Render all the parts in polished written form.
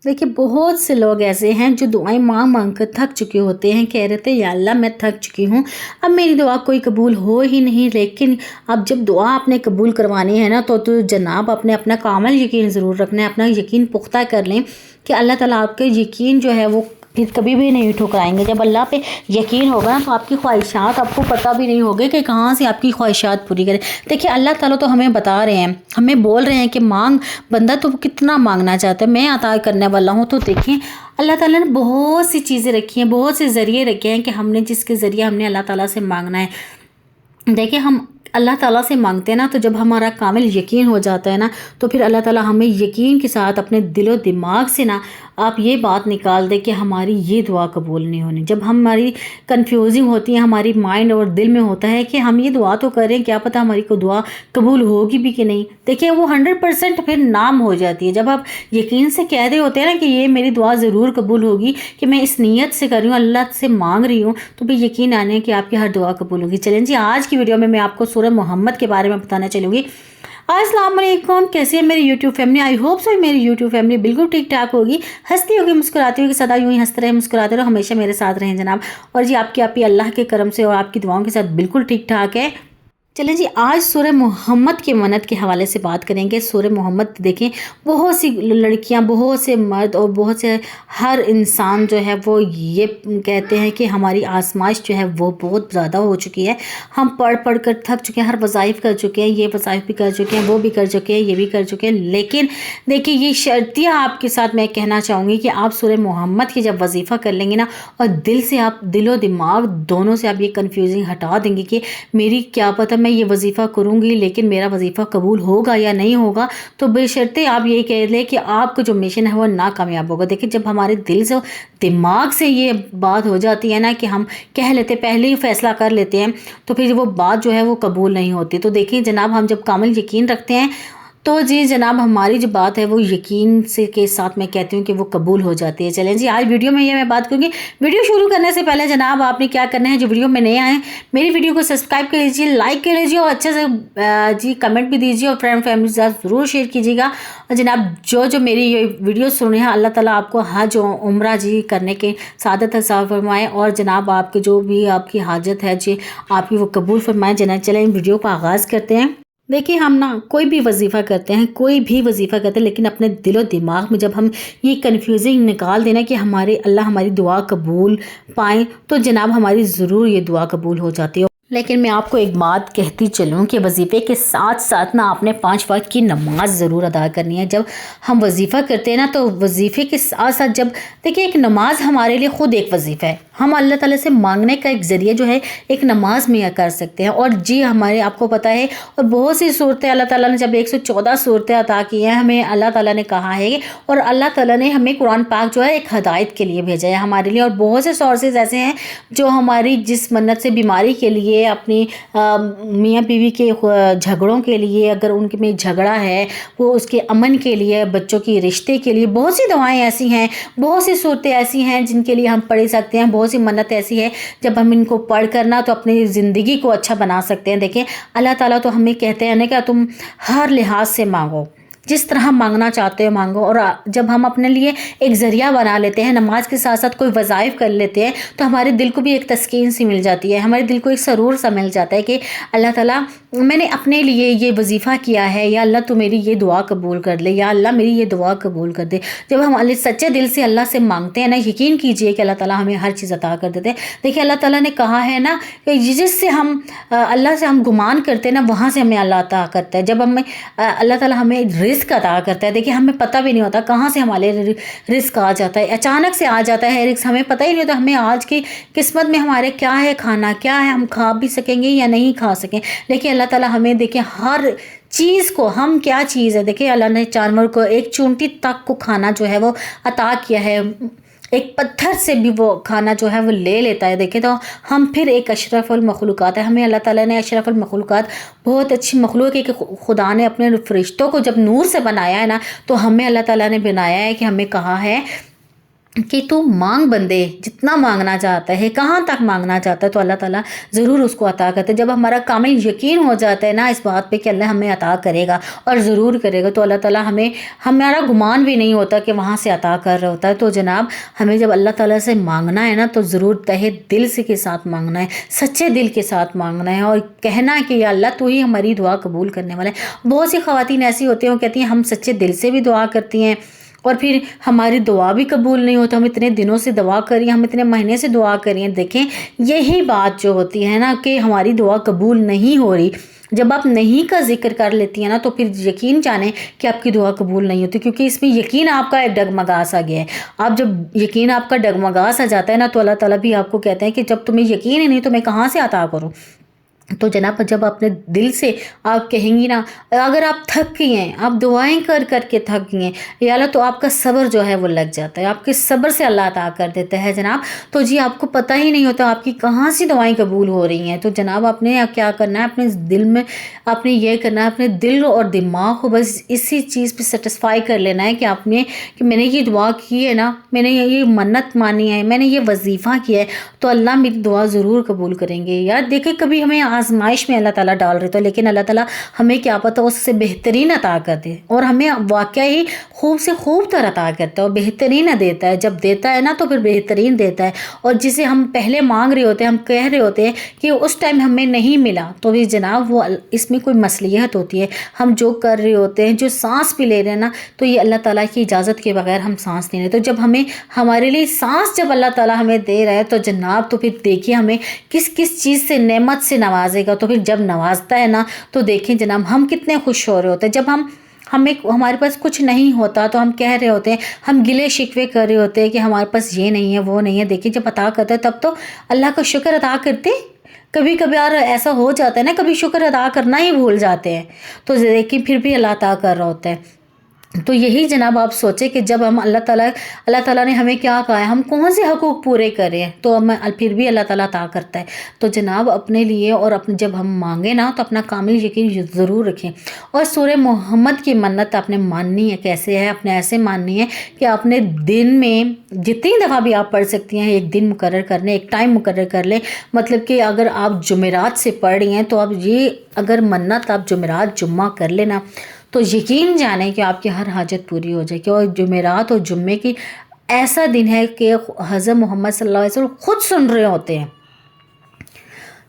देखिए बहुत से लोग ऐसे हैं जो दुआएं मांग मांग कर थक चुके होते हैं, कह रहे थे या अल्लाह मैं थक चुकी हूँ, अब मेरी दुआ कोई कबूल हो ही नहीं। लेकिन अब जब दुआ आपने कबूल करवानी है ना तो जनाब आपने अपना कामिल यकीन ज़रूर रखना है, अपना यकीन पुख्ता कर लें कि अल्लाह ताला आपके यकीन जो है वो फिर कभी भी नहीं ठुकराएंगे। जब अल्लाह पे यकीन होगा ना तो आपकी ख्वाहिशात आपको पता भी नहीं होगी कि कहाँ से आपकी ख्वाहिशात पूरी करें। देखिए अल्लाह ताला तो हमें बता रहे हैं, हमें बोल रहे हैं कि मांग बंदा तो कितना मांगना चाहता है, मैं अता करने वाला हूँ। तो देखिए अल्लाह ताला ने बहुत सी चीज़ें रखी हैं, बहुत से ज़रिए रखे हैं कि हमने जिसके ज़रिए हमने अल्लाह ताला से मांगना है। देखिए हम अल्लाह ताला से मांगते हैं ना तो जब हमारा कामिल यकीन हो जाता है ना तो फिर अल्लाह ताला हमें यकीन के साथ अपने दिलो दिमाग से ना आप ये बात निकाल दें कि हमारी ये दुआ कबूल नहीं होनी। जब हमारी कन्फ्यूजिंग होती है, हमारी माइंड और दिल में होता है कि हम ये दुआ तो करें, क्या पता हमारी को दुआ कबूल होगी भी कि नहीं। देखिए वो 100% फिर नाम हो जाती है। जब आप यकीन से कह रहे होते हैं ना कि ये मेरी दुआ ज़रूर कबूल होगी, कि मैं इस नीयत से कर रही हूँ, अल्लाह से मांग रही हूँ, तो फिर यकीन आने कि आपकी हर दुआ कबूल होगी। चलें जी, आज की वीडियो में मैं आपको सूरह मोहम्मद के बारे में बताना चलूँगी। अस्सलाम वालेकुम, कैसी है मेरी YouTube family. I hope so मेरी यूट्यूब फैमिली बिल्कुल ठीक ठाक होगी, हंसती होगी, मुस्कुराती होगी, सदा यूँ ही हंसते रहे, मुस्कुराते रहो, हमेशा मेरे साथ रहें जनाब। और जी आपकी आप ही अल्लाह के करम से और आपकी दुआओं के साथ बिल्कुल ठीक ठाक है। चलें जी, आज सूरह मोहम्मद के मन्नत के हवाले से बात करेंगे। सूरह मोहम्मद देखें, बहुत सी लड़कियां, बहुत से मर्द और बहुत से हर इंसान जो है वो ये कहते हैं कि हमारी आजमाइश जो है वो बहुत ज़्यादा हो चुकी है, हम पढ़ पढ़ कर थक चुके हैं, हर वज़ाइफ कर चुके हैं, ये वज़ाइफ भी कर चुके हैं, वो भी कर चुके हैं, ये भी कर चुके हैं। लेकिन देखिए ये शर्तियाँ आपके साथ मैं कहना चाहूँगी कि आप सूरह मोहम्मद की जब वजीफ़ा कर लेंगे ना और दिल से आप दिलो दिमाग दोनों से आप ये कन्फ्यूजिंग हटा देंगे कि मेरी क्या पता मैं ये वजीफ़ा करूँगी लेकिन मेरा वजीफ़ा कबूल होगा या नहीं होगा, तो बेशर्ते आप ये कह लें कि आपका जो मिशन है वो नाकामयाब होगा। देखिए जब हमारे दिल से दिमाग से ये बात हो जाती है ना कि हम कह लेते, पहले ही फैसला कर लेते हैं, तो फिर वो बात जो है वो कबूल नहीं होती। तो देखिए जनाब, हम जब कामिल यकीन रखते हैं तो जी जनाब हमारी जो बात है वो यकीन से के साथ मैं कहती हूँ कि वो कबूल हो जाती है। चलें जी, आज वीडियो में ये मैं बात करूँगी। वीडियो शुरू करने से पहले जनाब आपने क्या करना है, जो वीडियो में नए आए मेरी वीडियो को सब्सक्राइब कर लीजिए, लाइक कर लीजिए और अच्छे से जी कमेंट भी दीजिए और फ्रेंड फैमिली के साथ ज़रूर शेयर कीजिएगा। और जनाब जो मेरी ये वीडियो सुन रहे हैं, अल्लाह ताला आपको हज और उम्रा जी करने के सादत हसाब फरमाए और जनाब आपके जो भी आपकी हाजत है जी आपकी वो कबूल फरमाए। जनाब चलें वीडियो का आगाज़ करते हैं। देखिए हम ना कोई भी वजीफ़ा करते हैं, कोई भी वजीफ़ा करते हैं, लेकिन अपने दिलो दिमाग में जब हम ये कन्फ्यूजिंग निकाल देना कि हमारे अल्लाह हमारी दुआ कबूल पाएँ, तो जनाब हमारी ज़रूर ये दुआ कबूल हो जाती है। लेकिन मैं आपको एक बात कहती चलूँ कि वजीफ़े के साथ साथ ना आपने 5 वक्त की नमाज ज़रूर अदा करनी है। जब हम वजीफ़ा करते हैं ना तो वजीफ़े के साथ साथ जब देखिए एक नमाज हमारे लिए ख़ुद एक वजीफ़ा है, हम अल्लाह ताला से मांगने का एक ज़रिया जो है एक नमाज में कर सकते हैं। और जी हमारे आपको पता है और बहुत सी सूरतें अल्लाह ताला ने जब 114 सूरतें अता की हैं हमें, अल्लाह ताला ने कहा है और अल्लाह ताला ने हमें कुरान पाक जो है एक हदायत के लिए भेजा है हमारे लिए। और बहुत से सोर्सेज ऐसे हैं जो हमारी जिस मन्नत से बीमारी के लिए, अपनी मियाँ बीवी के झगड़ों के लिए, अगर उनके में झगड़ा है वो उसके अमन के लिए, बच्चों की रिश्ते के लिए, बहुत सी दवाएं ऐसी हैं, बहुत सी सूरतें ऐसी हैं जिनके लिए हम पढ़ सकते हैं। बहुत सी मन्नत ऐसी है जब हम इनको पढ़ करना तो अपनी ज़िंदगी को अच्छा बना सकते हैं। देखिए अल्लाह ताला तो हमें कहते हैं ना कि तुम हर लिहाज से मांगो, जिस तरह मांगना चाहते हो मांगो। और जब हम अपने लिए एक ज़रिया बना लेते हैं, नमाज के साथ साथ कोई वज़ाइफ कर लेते हैं, तो हमारे दिल को भी एक तस्कीन सी मिल जाती है, हमारे दिल को एक सरूर सा मिल जाता है कि अल्लाह ताला मैंने अपने लिए ये वजीफ़ा किया है, या अल्लाह तू मेरी ये दुआ कबूल कर ले, या अल्लाह मेरी ये दुआ कबूल कर दे। जब हम सच्चे दिल से अल्लाह से मांगते हैं ना, यकीन कीजिए कि अल्लाह ताला हमें हर चीज़ अता कर देते हैं। देखिए अल्लाह ताला ने कहा है ना कि जिससे हम अल्लाह से हम गुमान करते हैं ना, वहाँ से हमें अल्लाह अता करता है। जब हमें अल्लाह ताला हमें रिस्क अता करता है, देखिए हमें पता भी नहीं होता कहाँ से हमारे रिस्क आ जाता है, अचानक से आ जाता है रिस्क, हमें पता ही नहीं होता हमें आज की किस्मत में हमारे क्या है, खाना क्या है, हम खा भी सकेंगे या नहीं खा सकें। देखिए अल्लाह ताला हमें देखिए हर चीज़ को, हम क्या चीज़ है, देखिए अल्लाह ने जानवर को एक चूंटी तक को खाना जो है वो अता किया है, एक पत्थर से भी वो खाना जो है वो ले लेता है। देखें तो हम फिर एक अशरफुल मखलूक़ात है, हमें अल्लाह ताला ने अशरफुल मखलूक़ात, बहुत अच्छी मखलूक है कि खुदा ने अपने फरिश्तों को जब नूर से बनाया है ना, तो हमें अल्लाह ताला ने बनाया है कि हमें कहा है کہ तू मांग बंदे, जितना मांगना चाहता है, कहाँ तक मांगना चाहता है, तो अल्लाह ताला ज़रूर उसको अता करता है। जब हमारा कामिल यकीन हो जाता है ना इस बात पे कि अल्लाह हमें अता करेगा और ज़रूर करेगा, तो अल्लाह ताला हमारा गुमान भी नहीं होता कि वहाँ से अता कर रहा होता है। तो जनाब हमें जब अल्लाह ताला से मांगना है ना, तो ज़रूर तहे दिल से के साथ मांगना है, सच्चे दिल के साथ मांगना है और कहना है कि या अल्लाह तू ही हमारी दुआ कबूल करने वाला है। बहुत सी ख़वातीन ऐसी होती हैं, वो कहती हैं हम सच्चे दिल से भी दुआ करती हैं और फिर हमारी दुआ भी कबूल नहीं होता, हम इतने दिनों से दुआ कर रही हैं, हम इतने महीने से दुआ कर रही हैं। देखें यही बात जो होती है ना कि हमारी दुआ कबूल नहीं हो रही, जब आप नहीं का जिक्र कर लेती हैं ना, तो फिर यकीन जाने कि आपकी दुआ कबूल नहीं होती, क्योंकि इसमें यकीन आपका एक डगमगा सा गया है। आप जब यकीन आपका डगमगा सा जाता है ना, तो अल्लाह ताला भी आपको कहते हैं कि जब तुम्हें यकीन ही नहीं तो मैं कहाँ से अता करूँ। तो जनाब जब अपने दिल से आप कहेंगी ना, अगर आप थक गई हैं, आप दुआएं कर कर के थक गई हैं या अल्लाह, तो आपका सब्र जो है वो लग जाता है, आपके सब्र से अल्लाह अता कर देता है जनाब। तो जी आपको पता ही नहीं होता आपकी कहाँ से दुआएं कबूल हो रही हैं। तो जनाब आपने क्या करना है, अपने दिल में आपने ये करना है, अपने दिल और दिमाग को बस इसी चीज़ पे सेटिस्फाई कर लेना है कि मैंने ये दुआ की है ना, मैंने ये मन्नत मानी है, मैंने ये वजीफ़ा किया है, तो अल्लाह मेरी दुआ ज़रूर कबूल करेंगे। यार देखिए कभी हमें आजमाइश में अल्लाह ताला डाल रहे, तो लेकिन अल्लाह ताला हमें क्या पता उससे बेहतरीन अता कर दे, और हमें वाकई ही खूब से खूब तर अता करता है और बेहतरीन देता है। जब देता है ना तो फिर बेहतरीन देता है, और जिसे हम पहले मांग रहे होते हैं, हम कह रहे होते हैं कि उस टाइम हमें नहीं मिला, तो भी जनाब वो इसमें कोई मसलियत होती है। हम जो कर रहे होते हैं, जो सांस भी ले रहे हैं ना, तो ये अल्लाह ताला की इजाज़त के बगैर हम सांस नहीं लेते। तो जब हमें हमारे लिए सांस जब अल्लाह ताला हमें दे रहा है, तो जनाब तो फिर देखिए हमें किस किस चीज़ से नेमत से नवाजेगा। तो फिर जब नवाजता है ना, तो देखें जनाब हम कितने खुश हो रहे होते हैं। जब हमारे पास कुछ नहीं होता तो हम कह रहे होते हैं, हम गिले शिकवे कर रहे होते हैं कि हमारे पास ये नहीं है वो नहीं है। देखिए जब अता करते हैं तब तो अल्लाह का शुक्र अदा करते। कभी कभी यार ऐसा हो जाता है ना, कभी शुक्र अदा करना ही भूल जाते हैं, तो देखिए फिर भी अल्लाह अता कर रहा होता है। तो यही जनाब आप सोचें कि जब हम अल्लाह ताला ने हमें क्या कहा है, हम कौन से हकूक़ पूरे करें, तो हमें फिर भी अल्लाह ताला अता करता है। तो जनाब अपने लिए और अपने जब हम मांगे ना, तो अपना कामिल यकीन ज़रूर रखें। और सूरह मोहम्मद की मन्नत आपने माननी है, कैसे है, आपने ऐसे माननी है कि आपने दिन में जितनी दफ़ा भी आप पढ़ सकती हैं, एक दिन मुकर्रर कर लें, एक टाइम मुकर्रर कर लें। मतलब कि अगर आप जुमेरात से पढ़ रही हैं, तो आप ये अगर मन्नत आप जुमेरात जुम्मा कर लेना, तो यकीन जाने कि आपकी हर हाजत पूरी हो जाएगी। और जुमेरात और जुम्मे की ऐसा दिन है कि हज़रत मोहम्मद सल्लल्लाहु अलैहि वसल्लम खुद सुन रहे होते हैं।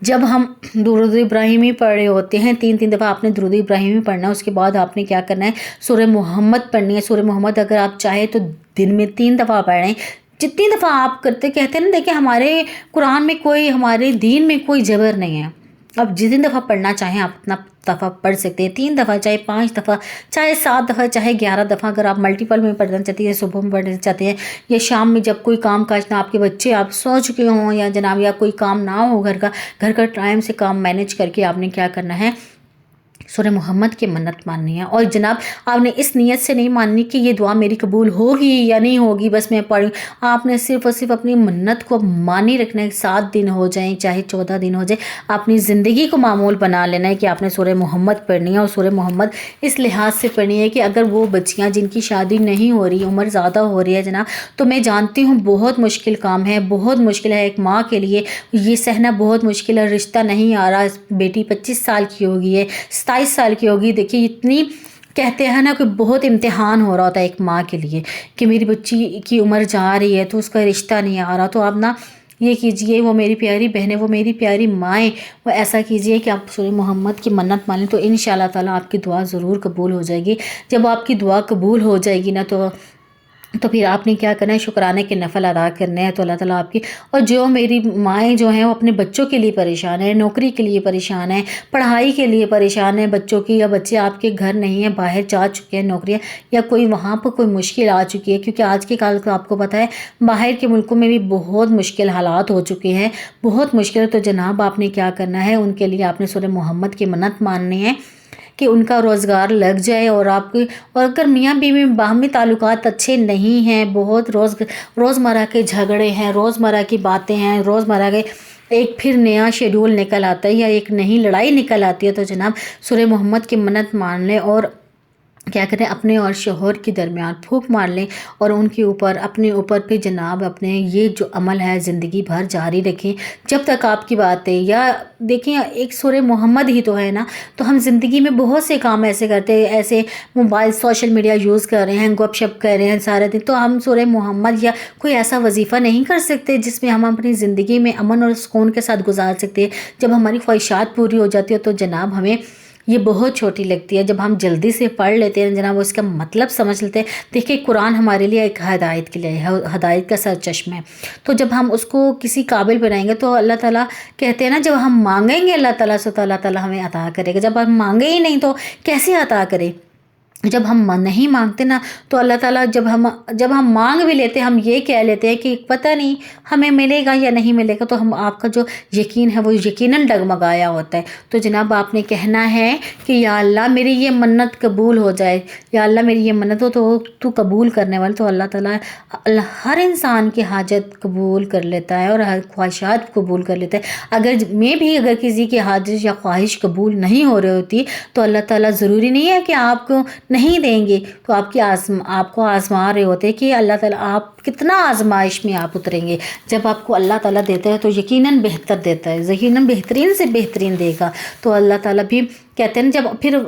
जब हम दुरूद इब्राहिमी पढ़ रहे होते हैं, 3 दफ़ा आपने दुरूद इब्राहिमी पढ़ना है। उसके बाद आपने क्या करना है, सूरह मोहम्मद पढ़नी है। सूरह मोहम्मद अगर आप चाहे तो दिन में 3 दफ़ा पढ़ें, जितनी दफ़ा आप करते कहते हैं ना। देखिए हमारे कुरान में कोई, हमारे दीन में कोई जबर नहीं है। अब जितनी दफ़ा पढ़ना चाहें आप उतना दफ़ा पढ़ सकते हैं, 3 दफ़ा, चाहे 5 दफ़ा, चाहे 7 दफ़ा, चाहे 11 दफ़ा। अगर आप मल्टीपल में पढ़ना चाहती हैं, सुबह में पढ़ना चाहते हैं या शाम में, जब कोई काम काज ना, आपके बच्चे आप सो चुके हों या जनाब या कोई काम ना हो, घर का टाइम से काम मैनेज करके आपने क्या करना है, सूरह मोहम्मद की मन्नत माननी है। और जनाब आपने इस नीयत से नहीं माननी कि ये दुआ मेरी कबूल होगी या नहीं होगी, बस मैं पढ़ूँ। आपने सिर्फ़ और सिर्फ अपनी मन्नत को मानी रखना है। 7 दिन हो जाएं चाहे 14 दिन हो जाए, अपनी ज़िंदगी को मामूल बना लेना है कि आपने सूरह मोहम्मद पढ़नी है। और सूरह मोहम्मद इस लिहाज से पढ़नी है कि अगर वो बच्चियाँ जिनकी शादी नहीं हो रही, उम्र ज़्यादा हो रही है जनाब, तो मैं जानती हूँ बहुत मुश्किल काम है, बहुत मुश्किल है एक माँ के लिए, ये सहना बहुत मुश्किल है। रिश्ता नहीं आ रहा, बेटी 25 साल की होगी है, 27 साल की होगी। देखिए इतनी कहते हैं ना कि बहुत इम्तिहान हो रहा होता है एक माँ के लिए कि मेरी बच्ची की उम्र जा रही है तो उसका रिश्ता नहीं आ रहा। तो आप ना ये कीजिए, वो मेरी प्यारी बहनें, वो मेरी प्यारी माएँ, वो ऐसा कीजिए कि आप सूरह मोहम्मद की मन्नत मान लें, तो इंशाअल्लाह ताला आपकी दुआ ज़रूर कबूल हो जाएगी। जब आपकी दुआ कबूल हो जाएगी ना, तो फिर आपने क्या करना है, शुक्राने के नफ़ल अदा करने हैं। तो अल्लाह ताला आपकी, और जो मेरी माएँ जो हैं वो अपने बच्चों के लिए परेशान है, नौकरी के लिए परेशान है, पढ़ाई के लिए परेशान है बच्चों की, या बच्चे आपके घर नहीं हैं, बाहर जा चुके हैं नौकरियाँ, या कोई वहाँ पर कोई मुश्किल आ चुकी है, क्योंकि आज के काल को आपको पता है बाहर के मुल्कों में भी बहुत मुश्किल हालात हो चुके हैं, बहुत मुश्किल है। तो जनाब आपने क्या करना है, उनके लिए आपने सूरह मोहम्मद की मन्नत माननी है कि उनका रोज़गार लग जाए। और अगर मियाँ बीवी में बाहमी ताल्लुकात अच्छे नहीं हैं, बहुत रोज़मर्रा के झगड़े हैं, रोज़मर्रा की बातें हैं, रोज़मर्रा के एक फिर नया शेड्यूल निकल आता है या एक नई लड़ाई निकल आती है, तो जनाब सूरह मोहम्मद की मन्नत मान लें और کیا کریں اپنے اور شوہر کے درمیان پھونک مار لیں اور ان کے اوپر اپنے اوپر پہ جناب اپنے یہ جو عمل ہے زندگی بھر جاری رکھیں جب تک آپ کی بات ہے. یا دیکھیں ایک سورہ محمد ہی تو ہے نا, تو ہم زندگی میں بہت سے کام ایسے کرتے ہیں, ایسے موبائل سوشل میڈیا یوز کر رہے ہیں, گپ شپ کر رہے ہیں سارے دن, تو ہم سورہ محمد یا کوئی ایسا وظیفہ نہیں کر سکتے جس میں ہم اپنی زندگی میں امن اور سکون کے ساتھ گزار سکتے ہیں. جب ہماری خواہشات پوری ہو جاتی ہے تو جناب ہمیں یہ بہت چھوٹی لگتی ہے. جب ہم جلدی سے پڑھ لیتے ہیں جناب, اس کا مطلب سمجھ لیتے ہیں. دیکھیں قرآن ہمارے لیے ایک ہدایت کے لیے ہے, ہدایت کا سر چشمہ ہے. تو جب ہم اس کو کسی قابل بنائیں گے تو اللہ تعالیٰ کہتے ہیں نا, جب ہم مانگیں گے اللہ تعالیٰ سے تو اللہ تعالیٰ ہمیں عطا کرے گا. جب ہم مانگے ہی نہیں تو کیسے عطا کرے. جب ہم نہیں مانگتے نا تو اللہ تعالیٰ جب ہم مانگ بھی لیتے ہم یہ کہہ لیتے ہیں کہ پتہ نہیں ہمیں ملے گا یا نہیں ملے گا, تو ہم آپ کا جو یقین ہے وہ یقیناً ڈگمگایا ہوتا ہے. تو جناب آپ نے کہنا ہے کہ یا اللہ میری یہ منت قبول ہو جائے, یا اللہ میری یہ منت ہو تو قبول کرنے والا. تو اللہ تعالیٰ ہر انسان کی حاجت قبول کر لیتا ہے اور ہر خواہشات قبول کر لیتا ہے. اگر کسی کی حاجت یا خواہش قبول نہیں ہو رہی ہوتی تو اللہ تعالیٰ ضروری نہیں ہے کہ آپ کو نہیں دیں گے, تو آپ کو آزما رہے ہوتے کہ اللہ تعالیٰ آپ کتنا آزمائش میں آپ اتریں گے. جب آپ کو اللہ تعالیٰ دیتا ہے تو یقیناً بہتر دیتا ہے, یقیناً بہترین سے بہترین دے گا. تو اللہ تعالیٰ بھی کہتے ہیں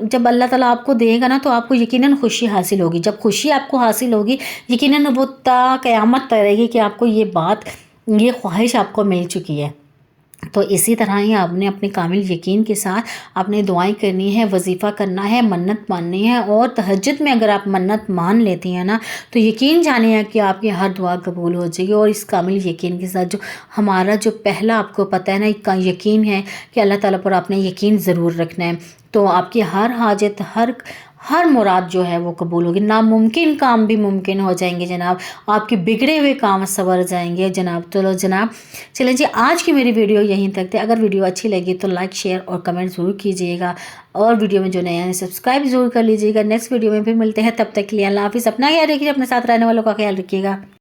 جب اللہ تعالیٰ آپ کو دے گا نا تو آپ کو یقیناً خوشی حاصل ہوگی. جب خوشی آپ کو حاصل ہوگی یقیناً وہ تا قیامت تک رہے گی کہ آپ کو یہ خواہش آپ کو مل چکی ہے. تو اسی طرح ہی آپ نے اپنے کامل یقین کے ساتھ اپنے دعائیں کرنی ہے, وظیفہ کرنا ہے, منت ماننی ہے. اور تہجد میں اگر آپ منت مان لیتی ہیں نا تو یقین جانیے کہ آپ کی ہر دعا قبول ہو جائے گی. اور اس کامل یقین کے ساتھ جو ہمارا جو پہلا آپ کو پتہ ہے نا ایک یقین ہے کہ اللہ تعالیٰ پر آپ نے یقین ضرور رکھنا ہے, تو آپ کی ہر حاجت ہر مراد جو ہے وہ قبول ہوگی. ناممکن کام بھی ممکن ہو جائیں گے جناب, آپ کے بگڑے ہوئے کام سنور جائیں گے جناب. تو جناب چلیں جی, آج کی میری ویڈیو یہیں تک تھے. اگر ویڈیو اچھی لگی تو لائک شیئر اور کمنٹ ضرور کیجیے گا, اور ویڈیو میں جو نیا ہے سبسکرائب ضرور کر لیجیے گا. نیکسٹ ویڈیو میں پھر ملتے ہیں, تب تک کے لیے اللہ حافظ. اپنا خیال رکھیے, اپنے ساتھ رہنے والوں کا خیال رکھیے گا.